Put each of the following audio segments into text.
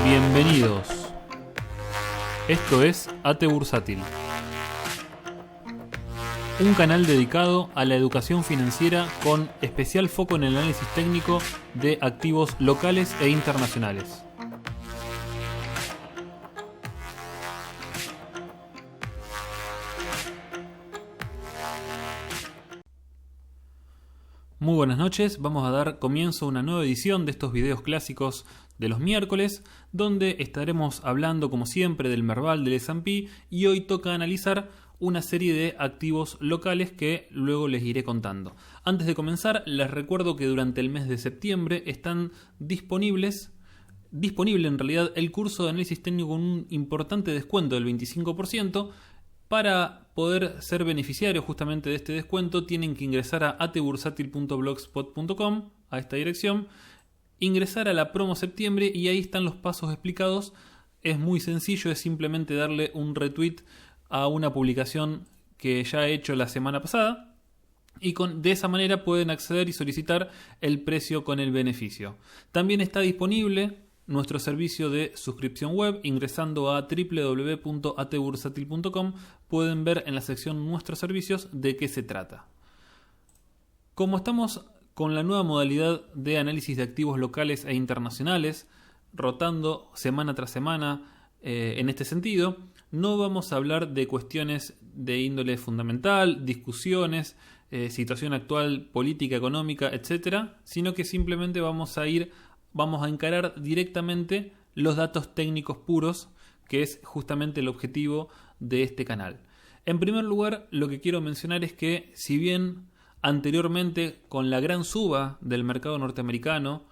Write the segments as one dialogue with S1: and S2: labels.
S1: Bienvenidos. Esto es AT Bursátil, un canal dedicado a la educación financiera con especial foco en el análisis técnico de activos locales e internacionales. Muy buenas noches, vamos a dar comienzo a una nueva edición de estos videos clásicos de los miércoles, donde estaremos hablando como siempre del Merval, del S&P, y hoy toca analizar una serie de activos locales que luego les iré contando. Antes de comenzar, les recuerdo que durante el mes de septiembre están disponible en realidad el curso de análisis técnico con un importante descuento del 25%. Para poder ser beneficiarios justamente de este descuento tienen que ingresar a atbursatil.blogspot.com, a esta dirección, ingresar a la promo septiembre y ahí están los pasos explicados. Es muy sencillo, es simplemente darle un retweet a una publicación que ya he hecho la semana pasada y de esa manera pueden acceder y solicitar el precio con el beneficio. También está disponible nuestro servicio de suscripción web. Ingresando a www.atbursatil.com pueden ver en la sección Nuestros servicios de qué se trata. Como estamos con la nueva modalidad de análisis de activos locales e internacionales, rotando semana tras semana en este sentido, no vamos a hablar de cuestiones de índole fundamental, discusiones, situación actual, política, económica, etc., sino que simplemente vamos a encarar directamente los datos técnicos puros, que es justamente el objetivo de este canal. En primer lugar, lo que quiero mencionar es que si bien anteriormente con la gran suba del mercado norteamericano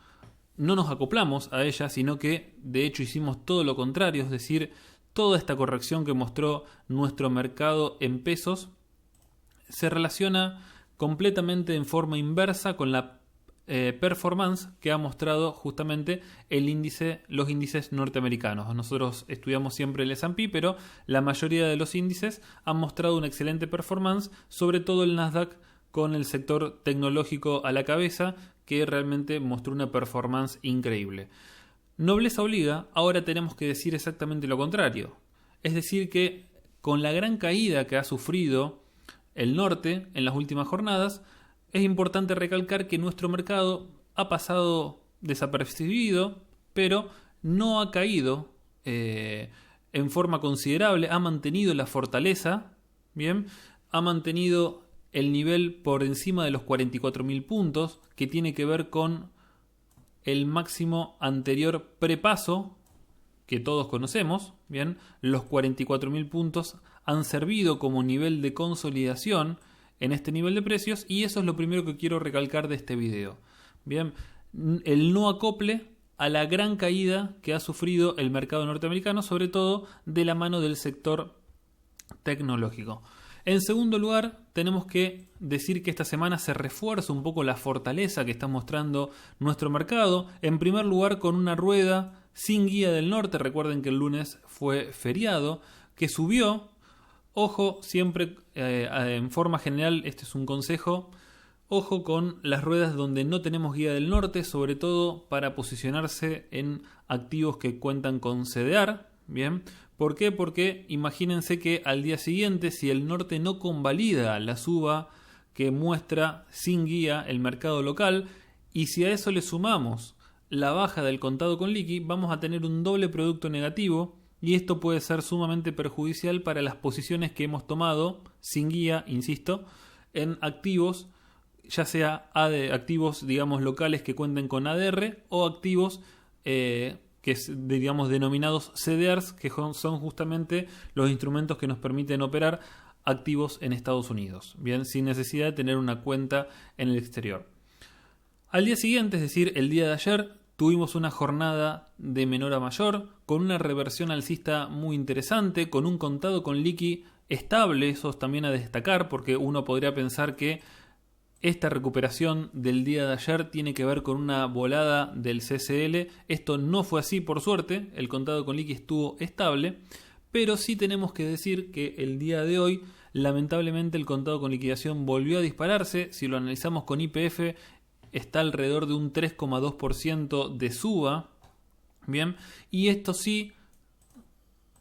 S1: no nos acoplamos a ella, sino que de hecho hicimos todo lo contrario, es decir, toda esta corrección que mostró nuestro mercado en pesos se relaciona completamente en forma inversa con la performance que ha mostrado justamente los índices norteamericanos. Nosotros estudiamos siempre el S&P, pero la mayoría de los índices han mostrado una excelente performance, sobre todo el Nasdaq con el sector tecnológico a la cabeza, que realmente mostró una performance increíble. Nobleza obliga, ahora tenemos que decir exactamente lo contrario. Es decir que con la gran caída que ha sufrido el norte en las últimas jornadas, es importante recalcar que nuestro mercado ha pasado desapercibido, pero no ha caído en forma considerable, ha mantenido la fortaleza, ¿bien? Ha mantenido el nivel por encima de los 44.000 puntos, que tiene que ver con el máximo anterior prepaso que todos conocemos, ¿bien? Los 44.000 puntos han servido como nivel de consolidación en este nivel de precios, y eso es lo primero que quiero recalcar de este video. Bien, el no acople a la gran caída que ha sufrido el mercado norteamericano, sobre todo de la mano del sector tecnológico. En segundo lugar, tenemos que decir que esta semana se refuerza un poco la fortaleza que está mostrando nuestro mercado. En primer lugar, con una rueda sin guía del norte. Recuerden que el lunes fue feriado, que subió. Ojo, siempre en forma general, este es un consejo, ojo con las ruedas donde no tenemos guía del norte, sobre todo para posicionarse en activos que cuentan con CDR, ¿bien? ¿Por qué? Porque imagínense que al día siguiente, si el norte no convalida la suba que muestra sin guía el mercado local, y si a eso le sumamos la baja del contado con liqui, vamos a tener un doble producto negativo. Y esto puede ser sumamente perjudicial para las posiciones que hemos tomado sin guía, insisto, en activos, ya sea activos, digamos, locales que cuenten con ADR o activos digamos, denominados CDRs, que son justamente los instrumentos que nos permiten operar activos en Estados Unidos, bien, sin necesidad de tener una cuenta en el exterior. Al día siguiente, es decir, el día de ayer, tuvimos una jornada de menor a mayor, con una reversión alcista muy interesante, con un contado con liqui estable. Eso es también a destacar, porque uno podría pensar que esta recuperación del día de ayer tiene que ver con una volada del CCL. Esto no fue así, por suerte. El contado con liqui estuvo estable, pero sí tenemos que decir que el día de hoy, lamentablemente, el contado con liquidación volvió a dispararse. Si lo analizamos con YPF, está alrededor de un 3,2% de suba Bien, y esto sí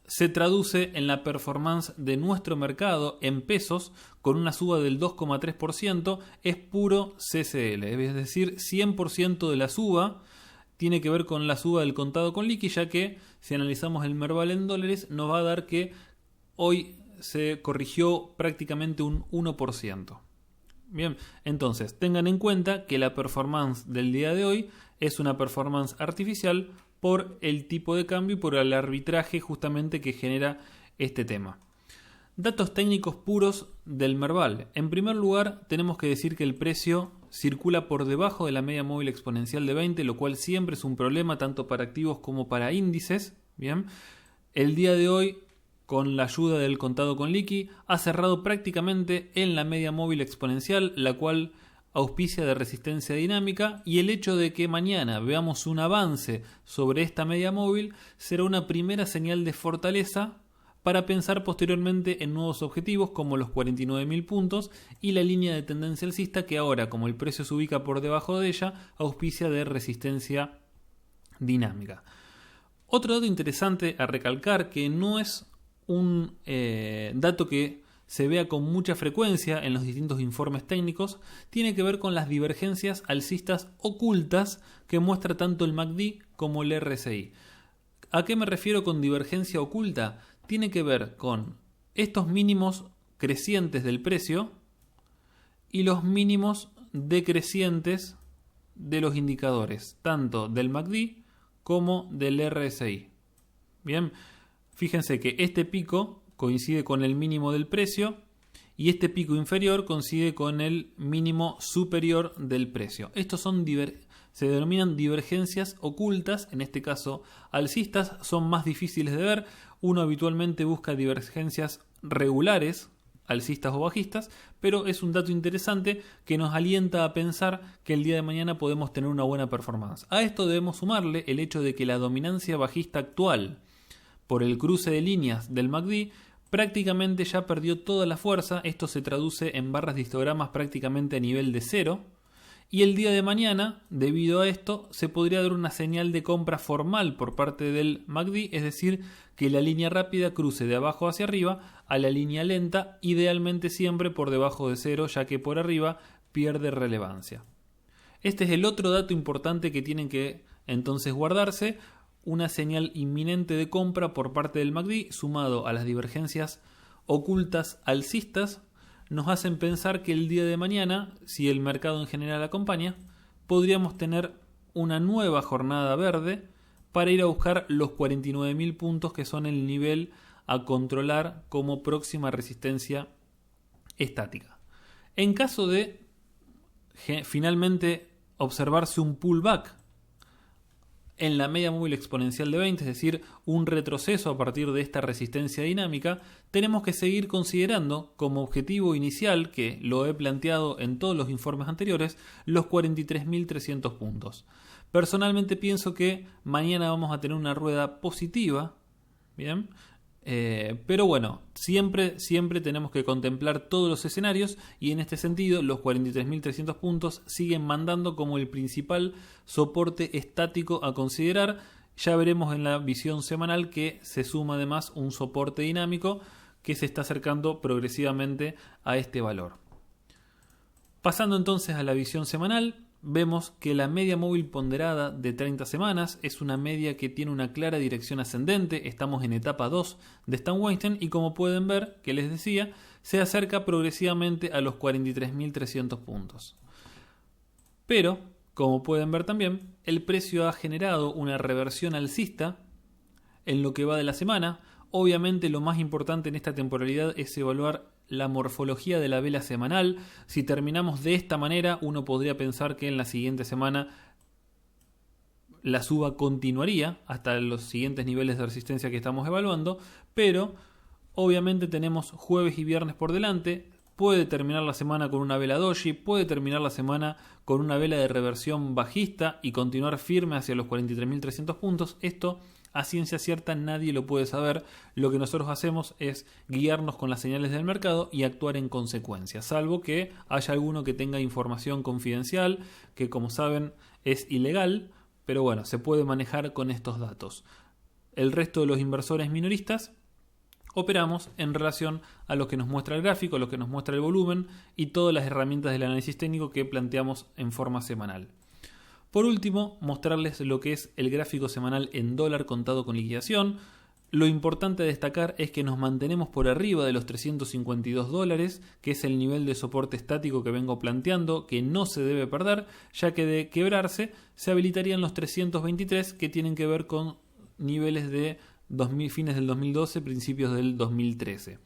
S1: se traduce en la performance de nuestro mercado en pesos con una suba del 2,3%, es puro CCL, es decir, 100% de la suba tiene que ver con la suba del contado con liqui, ya que si analizamos el Merval en dólares nos va a dar que hoy se corrigió prácticamente un 1%. Bien, entonces tengan en cuenta que la performance del día de hoy es una performance artificial por el tipo de cambio y por el arbitraje justamente que genera este tema. Datos técnicos puros del Merval. En primer lugar, tenemos que decir que el precio circula por debajo de la media móvil exponencial de 20, lo cual siempre es un problema tanto para activos como para índices. Bien, el día de hoy, con la ayuda del contado con liqui, ha cerrado prácticamente en la media móvil exponencial, la cual auspicia de resistencia dinámica, y el hecho de que mañana veamos un avance sobre esta media móvil será una primera señal de fortaleza para pensar posteriormente en nuevos objetivos como los 49.000 puntos y la línea de tendencia alcista, que ahora, como el precio se ubica por debajo de ella, auspicia de resistencia dinámica. Otro dato interesante a recalcar, que no es un dato que se vea con mucha frecuencia en los distintos informes técnicos, tiene que ver con las divergencias alcistas ocultas que muestra tanto el MACD como el RSI. ¿A qué me refiero con divergencia oculta? Tiene que ver con estos mínimos crecientes del precio y los mínimos decrecientes de los indicadores, tanto del MACD como del RSI. Bien, fíjense que este pico coincide con el mínimo del precio y este pico inferior coincide con el mínimo superior del precio. Estos se denominan divergencias ocultas, en este caso alcistas, son más difíciles de ver. Uno habitualmente busca divergencias regulares, alcistas o bajistas, pero es un dato interesante que nos alienta a pensar que el día de mañana podemos tener una buena performance. A esto debemos sumarle el hecho de que la dominancia bajista actual por el cruce de líneas del MACD prácticamente ya perdió toda la fuerza. Esto se traduce en barras de histogramas prácticamente a nivel de cero, y el día de mañana, debido a esto, se podría dar una señal de compra formal por parte del MACD, es decir, que la línea rápida cruce de abajo hacia arriba a la línea lenta, idealmente siempre por debajo de cero, ya que por arriba pierde relevancia. Este es el otro dato importante que tienen que entonces guardarse. Una señal inminente de compra por parte del MACD, sumado a las divergencias ocultas alcistas, nos hacen pensar que el día de mañana, si el mercado en general acompaña, podríamos tener una nueva jornada verde para ir a buscar los 49.000 puntos, que son el nivel a controlar como próxima resistencia estática. En caso de finalmente observarse un pullback en la media móvil exponencial de 20, es decir, un retroceso a partir de esta resistencia dinámica, tenemos que seguir considerando como objetivo inicial, que lo he planteado en todos los informes anteriores, los 43.300 puntos. Personalmente pienso que mañana vamos a tener una rueda positiva, ¿bien? Pero bueno, siempre tenemos que contemplar todos los escenarios, y en este sentido los 43.300 puntos siguen mandando como el principal soporte estático a considerar. Ya veremos en la visión semanal que se suma además un soporte dinámico que se está acercando progresivamente a este valor. Pasando entonces a la visión semanal, vemos que la media móvil ponderada de 30 semanas es una media que tiene una clara dirección ascendente. Estamos en etapa 2 de Stan Weinstein y, como pueden ver, que les decía, se acerca progresivamente a los 43.300 puntos. Pero, como pueden ver también, el precio ha generado una reversión alcista en lo que va de la semana. Obviamente lo más importante en esta temporalidad es evaluar la morfología de la vela semanal. Si terminamos de esta manera, uno podría pensar que en la siguiente semana la suba continuaría hasta los siguientes niveles de resistencia que estamos evaluando, pero obviamente tenemos jueves y viernes por delante. Puede terminar la semana con una vela doji, puede terminar la semana con una vela de reversión bajista y continuar firme hacia los 43.300 puntos. Esto a ciencia cierta nadie lo puede saber. Lo que nosotros hacemos es guiarnos con las señales del mercado y actuar en consecuencia, salvo que haya alguno que tenga información confidencial, que como saben es ilegal, pero bueno, se puede manejar con estos datos. El resto de los inversores minoristas operamos en relación a lo que nos muestra el gráfico, lo que nos muestra el volumen y todas las herramientas del análisis técnico que planteamos en forma semanal. Por último, mostrarles lo que es el gráfico semanal en dólar contado con liquidación. Lo importante a destacar es que nos mantenemos por arriba de los 352 dólares, que es el nivel de soporte estático que vengo planteando, que no se debe perder, ya que de quebrarse se habilitarían los 323, que tienen que ver con niveles de fines del 2012, principios del 2013.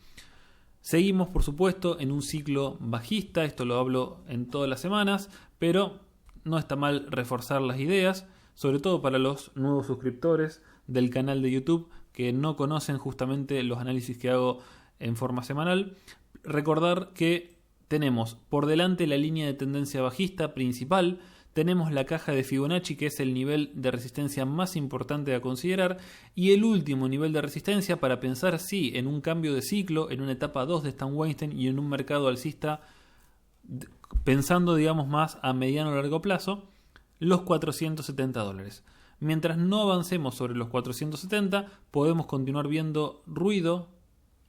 S1: Seguimos, por supuesto, en un ciclo bajista, esto lo hablo en todas las semanas, pero no está mal reforzar las ideas, sobre todo para los nuevos suscriptores del canal de YouTube que no conocen justamente los análisis que hago en forma semanal. Recordar que tenemos por delante la línea de tendencia bajista principal, tenemos la caja de Fibonacci, que es el nivel de resistencia más importante a considerar, y el último nivel de resistencia para pensar sí en un cambio de ciclo, en una etapa 2 de Stan Weinstein y en un mercado alcista, pensando digamos más a mediano o largo plazo, los 470 dólares. Mientras no avancemos sobre los 470, podemos continuar viendo ruido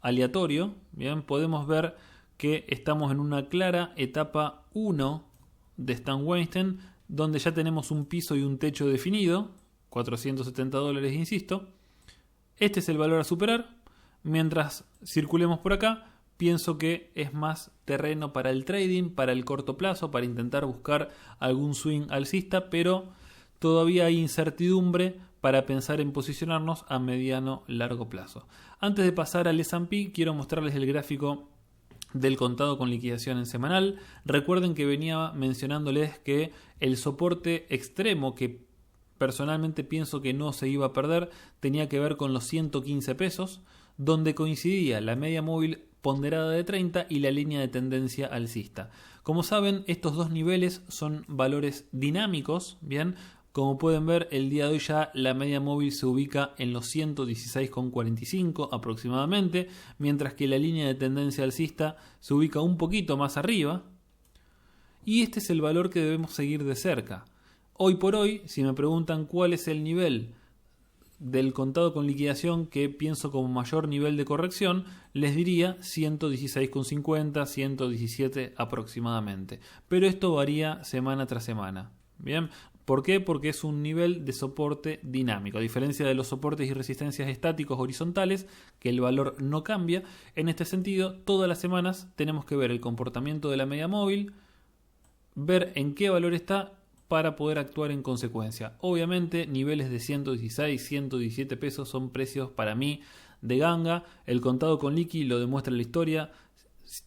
S1: aleatorio. Bien, podemos ver que estamos en una clara etapa 1 de Stan Weinstein, donde ya tenemos un piso y un techo definido, 470 dólares, insisto. Este es el valor a superar. Mientras circulemos por acá, pienso que es más terreno para el trading, para el corto plazo, para intentar buscar algún swing alcista, pero todavía hay incertidumbre para pensar en posicionarnos a mediano largo plazo. Antes de pasar al S&P, quiero mostrarles el gráfico del contado con liquidación en semanal. Recuerden que venía mencionándoles que el soporte extremo, que personalmente pienso que no se iba a perder, tenía que ver con los 115 pesos, donde coincidía la media móvil ponderada de 30 y la línea de tendencia alcista. Como saben, estos dos niveles son valores dinámicos, bien. Como pueden ver, el día de hoy ya la media móvil se ubica en los 116,45 aproximadamente, mientras que la línea de tendencia alcista se ubica un poquito más arriba. Y este es el valor que debemos seguir de cerca. Hoy por hoy, si me preguntan cuál es el nivel del contado con liquidación que pienso como mayor nivel de corrección, les diría 116,50, 117 aproximadamente. Pero esto varía semana tras semana. Bien. ¿Por qué? Porque es un nivel de soporte dinámico. A diferencia de los soportes y resistencias estáticos horizontales, que el valor no cambia, en este sentido, todas las semanas tenemos que ver el comportamiento de la media móvil, ver en qué valor está para poder actuar en consecuencia. Obviamente, niveles de 116, 117 pesos son precios para mí de ganga. El contado con liqui lo demuestra la historia.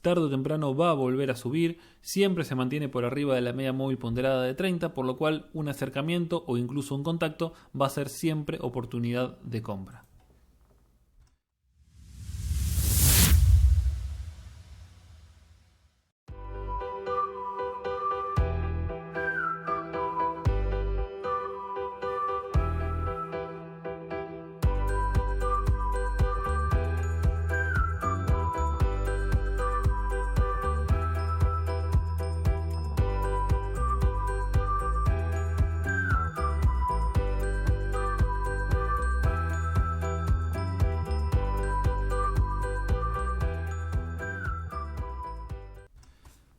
S1: Tarde o temprano va a volver a subir, siempre se mantiene por arriba de la media móvil ponderada de 30, por lo cual un acercamiento o incluso un contacto va a ser siempre oportunidad de compra.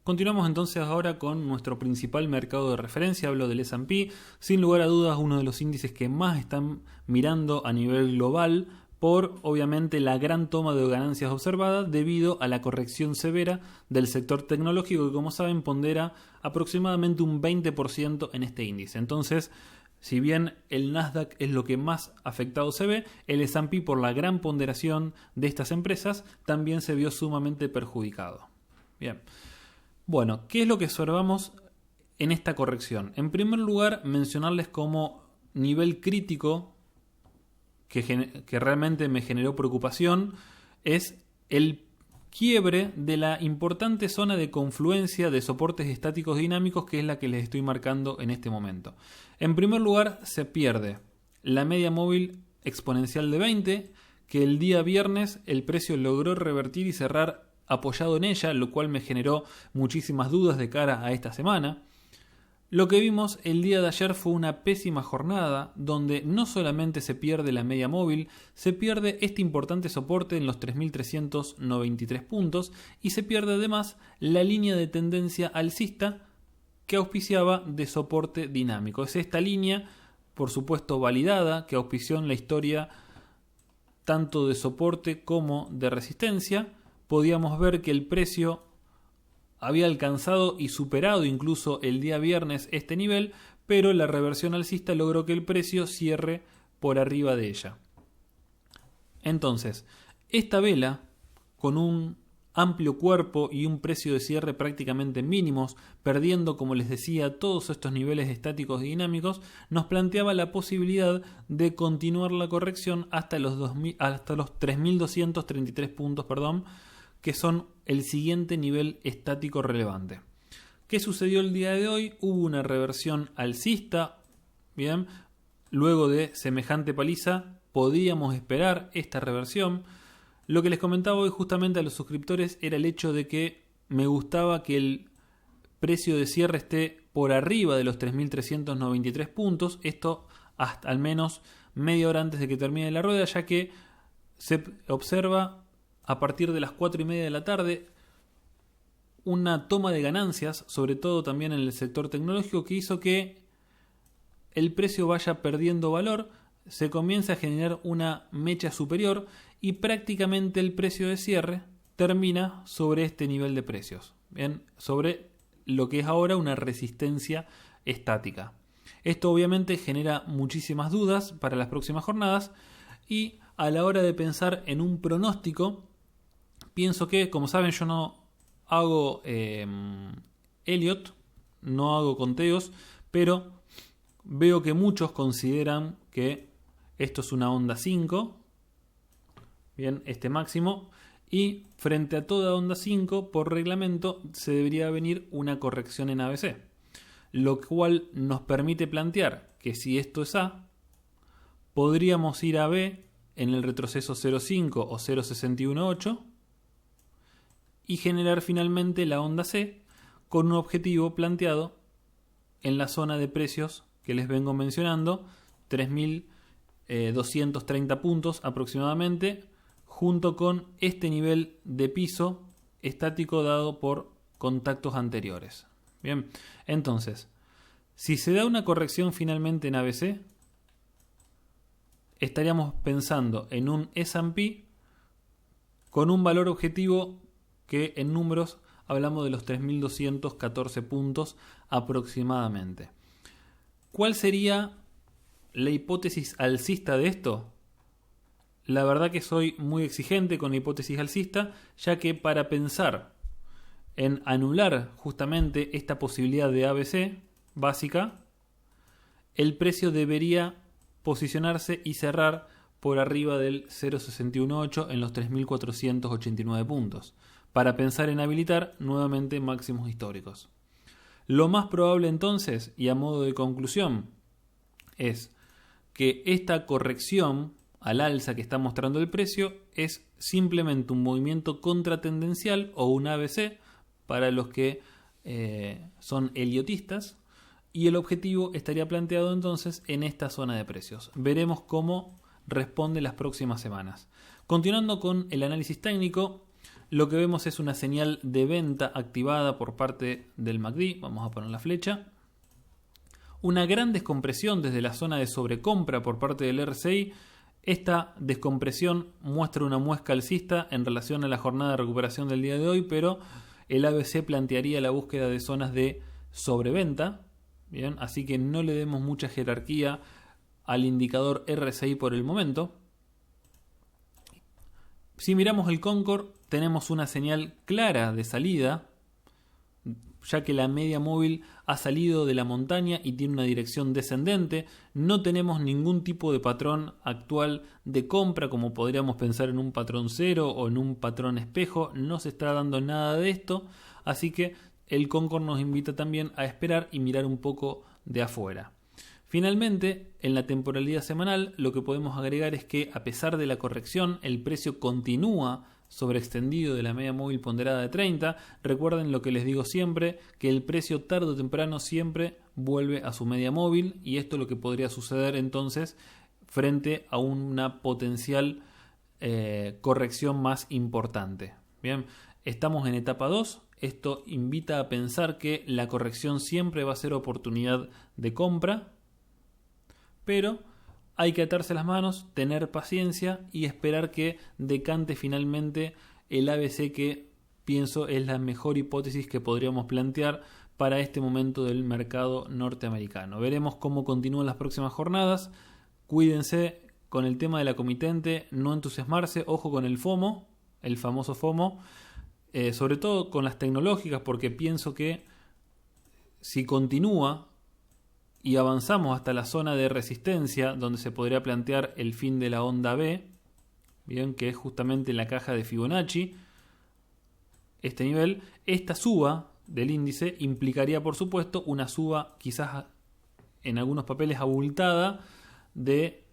S1: Continuamos entonces ahora con nuestro principal mercado de referencia, hablo del S&P, sin lugar a dudas uno de los índices que más están mirando a nivel global por obviamente la gran toma de ganancias observada debido a la corrección severa del sector tecnológico que, como saben, pondera aproximadamente un 20% en este índice. Entonces, si bien el Nasdaq es lo que más afectado se ve, el S&P, por la gran ponderación de estas empresas, también se vio sumamente perjudicado. Bien. Bueno, ¿qué es lo que observamos en esta corrección? En primer lugar, mencionarles como nivel crítico que realmente me generó preocupación es el quiebre de la importante zona de confluencia de soportes estáticos dinámicos, que es la que les estoy marcando en este momento. En primer lugar, se pierde la media móvil exponencial de 20, que el día viernes el precio logró revertir y cerrar apoyado en ella, lo cual me generó muchísimas dudas de cara a esta semana. Lo que vimos el día de ayer fue una pésima jornada donde no solamente se pierde la media móvil, se pierde este importante soporte en los 3.393 puntos y se pierde además la línea de tendencia alcista que auspiciaba de soporte dinámico. Es esta línea, por supuesto validada, que auspició en la historia tanto de soporte como de resistencia. Podíamos ver que el precio había alcanzado y superado incluso el día viernes este nivel, pero la reversión alcista logró que el precio cierre por arriba de ella. Entonces, esta vela, con un amplio cuerpo y un precio de cierre prácticamente mínimos, perdiendo, como les decía, todos estos niveles estáticos y dinámicos, nos planteaba la posibilidad de continuar la corrección hasta los 3.233 puntos, que son el siguiente nivel estático relevante. ¿Qué sucedió el día de hoy? Hubo una reversión alcista. Bien, luego de semejante paliza podíamos esperar esta reversión. Lo que les comentaba hoy justamente a los suscriptores era el hecho de que me gustaba que el precio de cierre esté por arriba de los 3.393 puntos. Esto hasta al menos media hora antes de que termine la rueda, ya que se observa a partir de las 4:30 de la tarde una toma de ganancias, sobre todo también en el sector tecnológico, que hizo que el precio vaya perdiendo valor, se comienza a generar una mecha superior y prácticamente el precio de cierre termina sobre este nivel de precios, bien, sobre lo que es ahora una resistencia estática. Esto obviamente genera muchísimas dudas para las próximas jornadas y a la hora de pensar en un pronóstico, pienso que, como saben, yo no hago Elliott, no hago conteos, pero veo que muchos consideran que esto es una onda 5, bien, este máximo, y frente a toda onda 5, por reglamento, se debería venir una corrección en ABC, lo cual nos permite plantear que si esto es A, podríamos ir a B en el retroceso 0.5 o 0.618, y generar finalmente la onda C con un objetivo planteado en la zona de precios que les vengo mencionando, 3.230 puntos aproximadamente, junto con este nivel de piso estático dado por contactos anteriores. Bien, entonces, si se da una corrección finalmente en ABC, estaríamos pensando en un S&P con un valor objetivo que en números hablamos de los 3.214 puntos aproximadamente. ¿Cuál sería la hipótesis alcista de esto? La verdad que soy muy exigente con la hipótesis alcista, ya que para pensar en anular justamente esta posibilidad de ABC básica, el precio debería posicionarse y cerrar por arriba del 0.618 en los 3.489 puntos, para pensar en habilitar nuevamente máximos históricos. Lo más probable entonces, y a modo de conclusión, es que esta corrección al alza que está mostrando el precio es simplemente un movimiento contratendencial o un ABC para los que son elliotistas, y el objetivo estaría planteado entonces en esta zona de precios. Veremos cómo responde las próximas semanas. Continuando con el análisis técnico, lo que vemos es una señal de venta activada por parte del MACD. Vamos a poner la flecha. Una gran descompresión desde la zona de sobrecompra por parte del RSI. Esta descompresión muestra una muesca alcista en relación a la jornada de recuperación del día de hoy, pero el ABC plantearía la búsqueda de zonas de sobreventa. Bien, así que no le demos mucha jerarquía al indicador RSI por el momento. Si miramos el Concord, tenemos una señal clara de salida, ya que la media móvil ha salido de la montaña y tiene una dirección descendente. No tenemos ningún tipo de patrón actual de compra, como podríamos pensar en un patrón cero o en un patrón espejo. No se está dando nada de esto, así que el Concord nos invita también a esperar y mirar un poco de afuera. Finalmente, en la temporalidad semanal, lo que podemos agregar es que a pesar de la corrección, el precio continúa sobreextendido de la media móvil ponderada de 30. Recuerden lo que les digo siempre, que el precio tarde o temprano siempre vuelve a su media móvil, y esto es lo que podría suceder entonces frente a una potencial corrección más importante. Bien, estamos en etapa 2. Esto invita a pensar que la corrección siempre va a ser oportunidad de compra, pero hay que atarse las manos, tener paciencia y esperar que decante finalmente el ABC, que pienso es la mejor hipótesis que podríamos plantear para este momento del mercado norteamericano. Veremos cómo continúan las próximas jornadas. Cuídense con el tema de la comitente, no entusiasmarse, ojo con el FOMO, el famoso FOMO, sobre todo con las tecnológicas, porque pienso que si continúa y avanzamos hasta la zona de resistencia, donde se podría plantear el fin de la onda B, bien, que es justamente la caja de Fibonacci, este nivel, esta suba del índice implicaría por supuesto una suba quizás en algunos papeles abultada de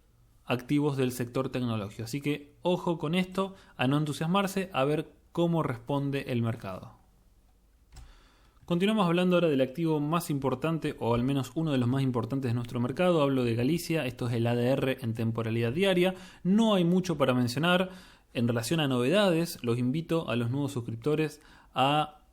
S1: activos del sector tecnológico. Así que ojo con esto, a no entusiasmarse, a ver cómo responde el mercado. Continuamos hablando ahora del activo más importante, o al menos uno de los más importantes de nuestro mercado. Hablo de Galicia. Esto es el ADR en temporalidad diaria. No hay mucho para mencionar en relación a novedades. Los invito a los nuevos suscriptores a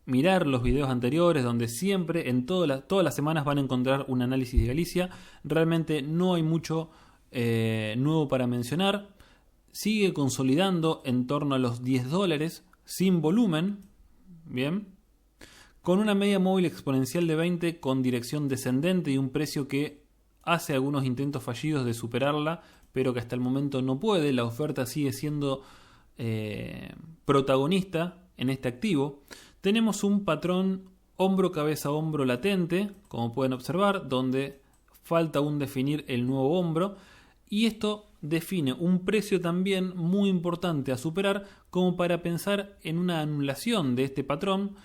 S1: mirar los videos anteriores, donde siempre en todas las semanas van a encontrar un análisis de Galicia. Realmente no hay mucho nuevo para mencionar. Sigue consolidando en torno a los $10 sin volumen, bien, con una media móvil exponencial de 20 con dirección descendente y un precio que hace algunos intentos fallidos de superarla, pero que hasta el momento no puede. La oferta sigue siendo protagonista en este activo. Tenemos un patrón hombro, cabeza, hombro latente, como pueden observar, donde falta aún definir el nuevo hombro, y esto define un precio también muy importante a superar, como para pensar en una anulación de este patrón,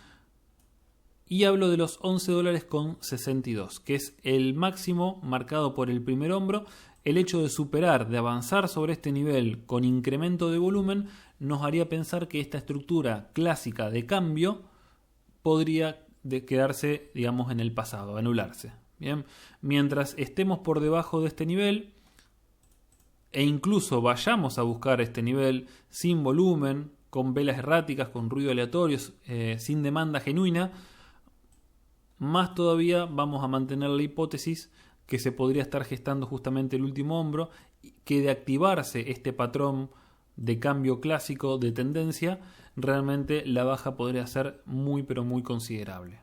S1: y hablo de los $11.62, que es el máximo marcado por el primer hombro. El hecho de superar, de avanzar sobre este nivel con incremento de volumen, nos haría pensar que esta estructura clásica de cambio podría quedarse, digamos, en el pasado, anularse. Bien, mientras estemos por debajo de este nivel, e incluso vayamos a buscar este nivel sin volumen, con velas erráticas, con ruido aleatorio, sin demanda genuina, más todavía vamos a mantener la hipótesis que se podría estar gestando justamente el último hombro, que de activarse este patrón de cambio clásico de tendencia, realmente la baja podría ser muy pero muy considerable.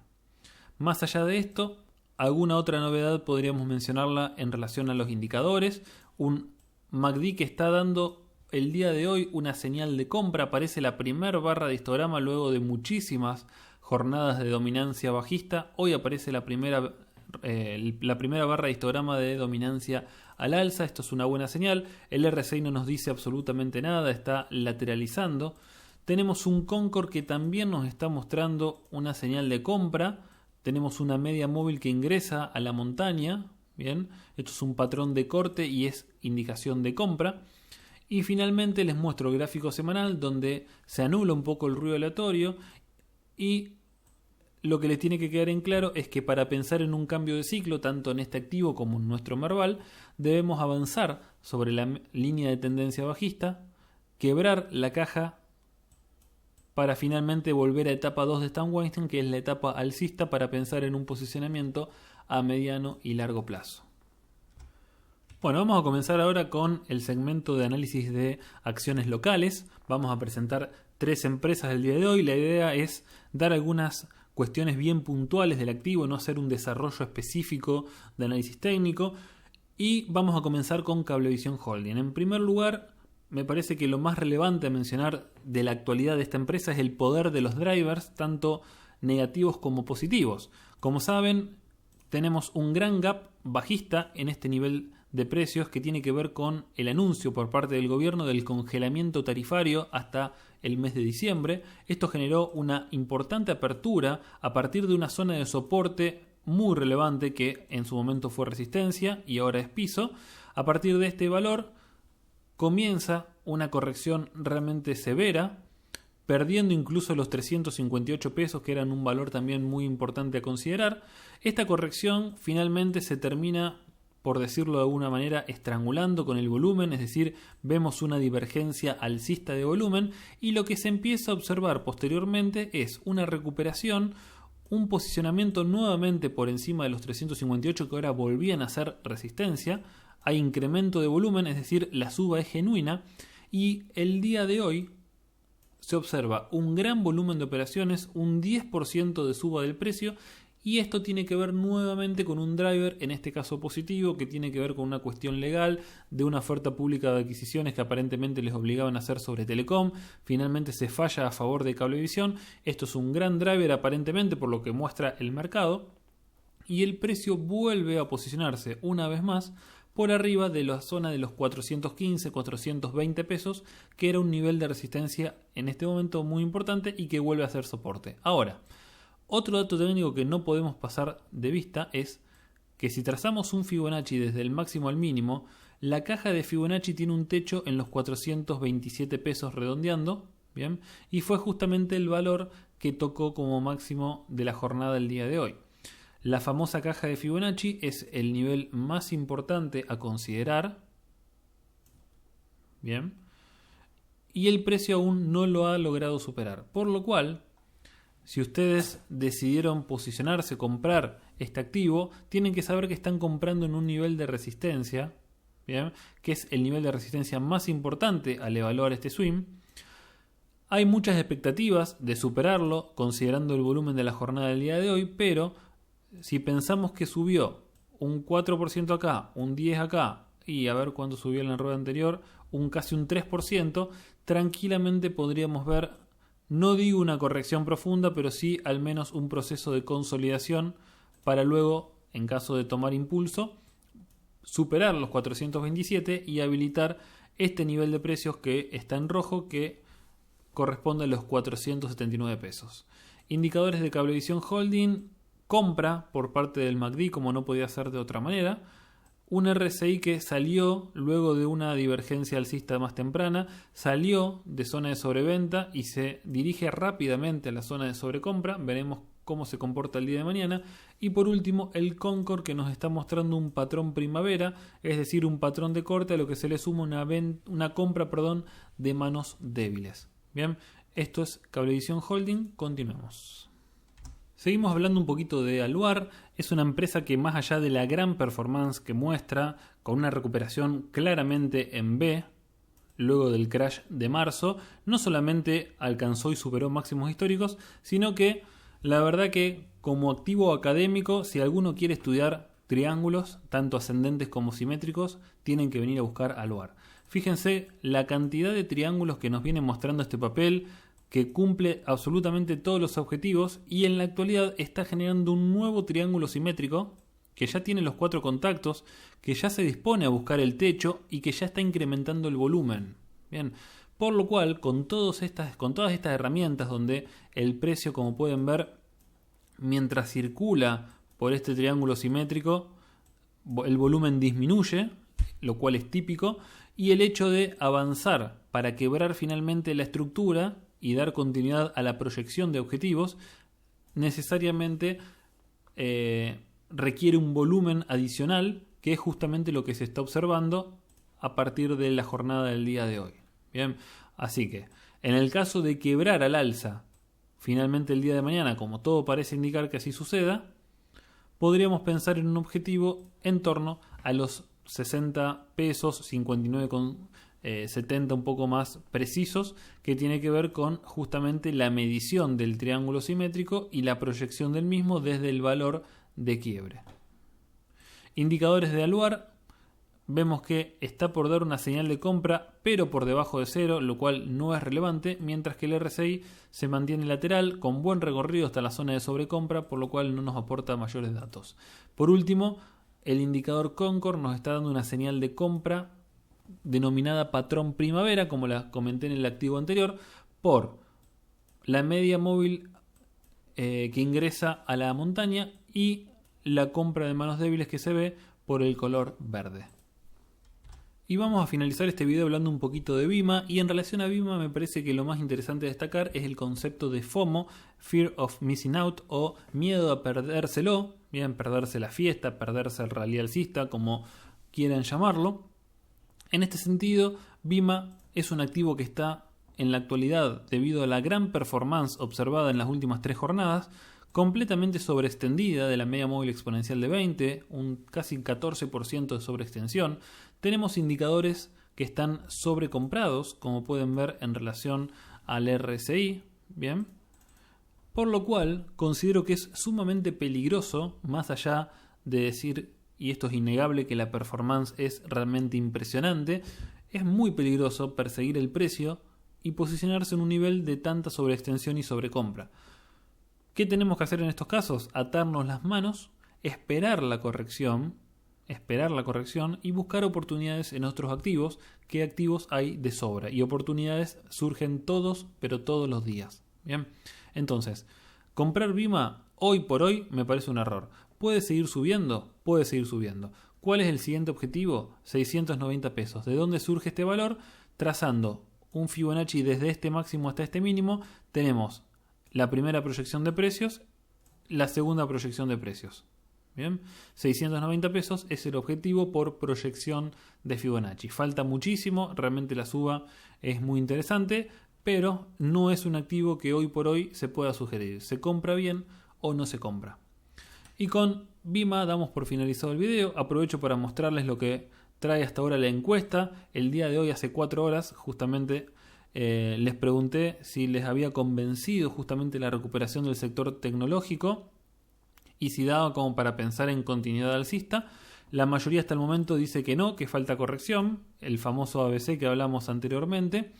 S1: Más allá de esto, alguna otra novedad podríamos mencionarla en relación a los indicadores. Un MACD que está dando el día de hoy una señal de compra. Aparece la primera barra de histograma luego de muchísimas jornadas de dominancia bajista. Hoy aparece la primera barra de histograma de dominancia al alza. Esto es una buena señal. El RSI no nos dice absolutamente nada, está lateralizando. Tenemos un Concord que también nos está mostrando una señal de compra. Tenemos una media móvil que ingresa a la montaña. Bien, esto es un patrón de corte y es indicación de compra. Y finalmente les muestro el gráfico semanal, donde se anula un poco el ruido aleatorio, y lo que les tiene que quedar en claro es que para pensar en un cambio de ciclo, tanto en este activo como en nuestro Merval, debemos avanzar sobre la línea de tendencia bajista, quebrar la caja para finalmente volver a etapa 2 de Stan Weinstein, que es la etapa alcista, para pensar en un posicionamiento a mediano y largo plazo. Bueno, vamos a comenzar ahora con el segmento de análisis de acciones locales. Vamos a presentar 3 empresas del día de hoy. La idea es dar algunas cuestiones bien puntuales del activo, no hacer un desarrollo específico de análisis técnico. Y vamos a comenzar con Cablevisión Holding. En primer lugar, me parece que lo más relevante a mencionar de la actualidad de esta empresa es el poder de los drivers, tanto negativos como positivos. Como saben, tenemos un gran gap bajista en este nivel de precios que tiene que ver con el anuncio por parte del gobierno del congelamiento tarifario hasta el mes de diciembre. Esto generó una importante apertura a partir de una zona de soporte muy relevante que en su momento fue resistencia y ahora es piso. A partir de este valor comienza una corrección realmente severa perdiendo incluso los 358 pesos, que eran un valor también muy importante a considerar. Esta corrección finalmente se termina, por decirlo de alguna manera, estrangulando con el volumen, es decir, vemos una divergencia alcista de volumen, y lo que se empieza a observar posteriormente es una recuperación, un posicionamiento nuevamente por encima de los 358, que ahora volvían a ser resistencia. Hay incremento de volumen, es decir, la suba es genuina, y el día de hoy se observa un gran volumen de operaciones, un 10% de suba del precio, y esto tiene que ver nuevamente con un driver, en este caso positivo, que tiene que ver con una cuestión legal de una oferta pública de adquisiciones que aparentemente les obligaban a hacer sobre Telecom. Finalmente se falla a favor de Cablevisión. Esto es un gran driver aparentemente por lo que muestra el mercado, y el precio vuelve a posicionarse una vez más por arriba de la zona de los 415, 420 pesos, que era un nivel de resistencia en este momento muy importante y que vuelve a ser soporte. Ahora, otro dato técnico que no podemos pasar de vista es que si trazamos un Fibonacci desde el máximo al mínimo, la caja de Fibonacci tiene un techo en los 427 pesos redondeando, ¿bien? Y fue justamente el valor que tocó como máximo de la jornada del día de hoy. La famosa caja de Fibonacci es el nivel más importante a considerar, ¿bien? Y el precio aún no lo ha logrado superar, por lo cual, si ustedes decidieron posicionarse, comprar este activo, tienen que saber que están comprando en un nivel de resistencia, ¿bien? Que es el nivel de resistencia más importante al evaluar este swing. Hay muchas expectativas de superarlo, considerando el volumen de la jornada del día de hoy, pero si pensamos que subió un 4% acá, un 10% acá, y a ver cuánto subió en la rueda anterior, casi un 3%, tranquilamente podríamos ver, no digo una corrección profunda, pero sí al menos un proceso de consolidación para luego, en caso de tomar impulso, superar los 427 y habilitar este nivel de precios que está en rojo, que corresponde a los 479 pesos. Indicadores de Cablevisión Holding: compra por parte del MACD, como no podía ser de otra manera. Un RSI que salió luego de una divergencia alcista más temprana, salió de zona de sobreventa y se dirige rápidamente a la zona de sobrecompra. Veremos cómo se comporta el día de mañana. Y por último, el Concord, que nos está mostrando un patrón primavera, es decir, un patrón de corte a lo que se le suma una compra de manos débiles. Bien, esto es Cablevisión Holding. Continuemos. Seguimos hablando un poquito de Aluar. Es una empresa que, más allá de la gran performance que muestra, con una recuperación claramente en B, luego del crash de marzo, no solamente alcanzó y superó máximos históricos, sino que la verdad que como activo académico, si alguno quiere estudiar triángulos, tanto ascendentes como simétricos, tienen que venir a buscar Aluar. Fíjense la cantidad de triángulos que nos viene mostrando este papel, que cumple absolutamente todos los objetivos, y en la actualidad está generando un nuevo triángulo simétrico que ya tiene los 4 contactos, que ya se dispone a buscar el techo y que ya está incrementando el volumen. Bien, por lo cual con todas estas herramientas, donde el precio, como pueden ver, mientras circula por este triángulo simétrico, el volumen disminuye, lo cual es típico, y el hecho de avanzar para quebrar finalmente la estructura y dar continuidad a la proyección de objetivos, necesariamente requiere un volumen adicional, que es justamente lo que se está observando a partir de la jornada del día de hoy. Bien, así que en el caso de quebrar al alza finalmente el día de mañana, como todo parece indicar que así suceda, podríamos pensar en un objetivo en torno a los 60 pesos, 59,70 un poco más precisos, que tiene que ver con justamente la medición del triángulo simétrico y la proyección del mismo desde el valor de quiebre. Indicadores de Aluar: vemos que está por dar una señal de compra, pero por debajo de cero, lo cual no es relevante, mientras que el RSI se mantiene lateral, con buen recorrido hasta la zona de sobrecompra, por lo cual no nos aporta mayores datos. Por último, el indicador Concord nos está dando una señal de compra denominada patrón primavera, como la comenté en el activo anterior, por la media móvil que ingresa a la montaña y la compra de manos débiles que se ve por el color verde. Y vamos a finalizar este video hablando un poquito de Bima, y en relación a Bima me parece que lo más interesante de destacar es el concepto de FOMO, Fear of Missing Out, o miedo a perdérselo, bien, perderse la fiesta, perderse el rally alcista, como quieran llamarlo. En este sentido, Bima es un activo que está en la actualidad, debido a la gran performance observada en las últimas 3 jornadas, completamente sobreextendida de la media móvil exponencial de 20, un casi 14% de sobreextensión. Tenemos indicadores que están sobrecomprados, como pueden ver en relación al RSI, bien, por lo cual considero que es sumamente peligroso, más allá de decir, y esto es innegable, que la performance es realmente impresionante, es muy peligroso perseguir el precio y posicionarse en un nivel de tanta sobreextensión y sobrecompra. ¿Qué tenemos que hacer en estos casos? Atarnos las manos, esperar la corrección y buscar oportunidades en otros activos, que activos hay de sobra y oportunidades surgen todos, pero todos los días. Bien, entonces, comprar Bima hoy por hoy me parece un error. ¿Puede seguir subiendo? Puede seguir subiendo. ¿Cuál es el siguiente objetivo? 690 pesos. ¿De dónde surge este valor? Trazando un Fibonacci desde este máximo hasta este mínimo, tenemos la primera proyección de precios, la segunda proyección de precios. Bien, 690 pesos es el objetivo por proyección de Fibonacci. Falta muchísimo, realmente la suba es muy interesante, pero no es un activo que hoy por hoy se pueda sugerir. ¿Se compra bien o no se compra? Y con Bima damos por finalizado el video. Aprovecho para mostrarles lo que trae hasta ahora la encuesta. El día de hoy, hace 4 horas, justamente les pregunté si les había convencido justamente la recuperación del sector tecnológico y si daba como para pensar en continuidad alcista. La mayoría hasta el momento dice que no, que falta corrección, el famoso ABC que hablamos anteriormente.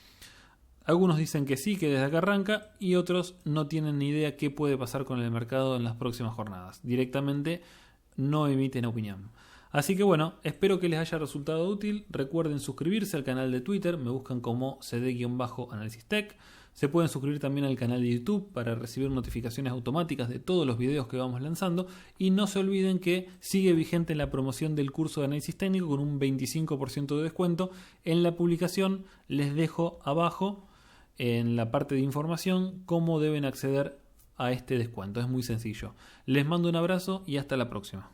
S1: Algunos dicen que sí, que desde acá arranca, y otros no tienen ni idea qué puede pasar con el mercado en las próximas jornadas. Directamente no emiten opinión. Así que bueno, espero que les haya resultado útil. Recuerden suscribirse al canal de Twitter, me buscan como cd-análisis tech. Se pueden suscribir también al canal de YouTube para recibir notificaciones automáticas de todos los videos que vamos lanzando. Y no se olviden que sigue vigente la promoción del curso de análisis técnico con un 25% de descuento. En la publicación les dejo abajo, en la parte de información, cómo deben acceder a este descuento. Es muy sencillo. Les mando un abrazo y hasta la próxima.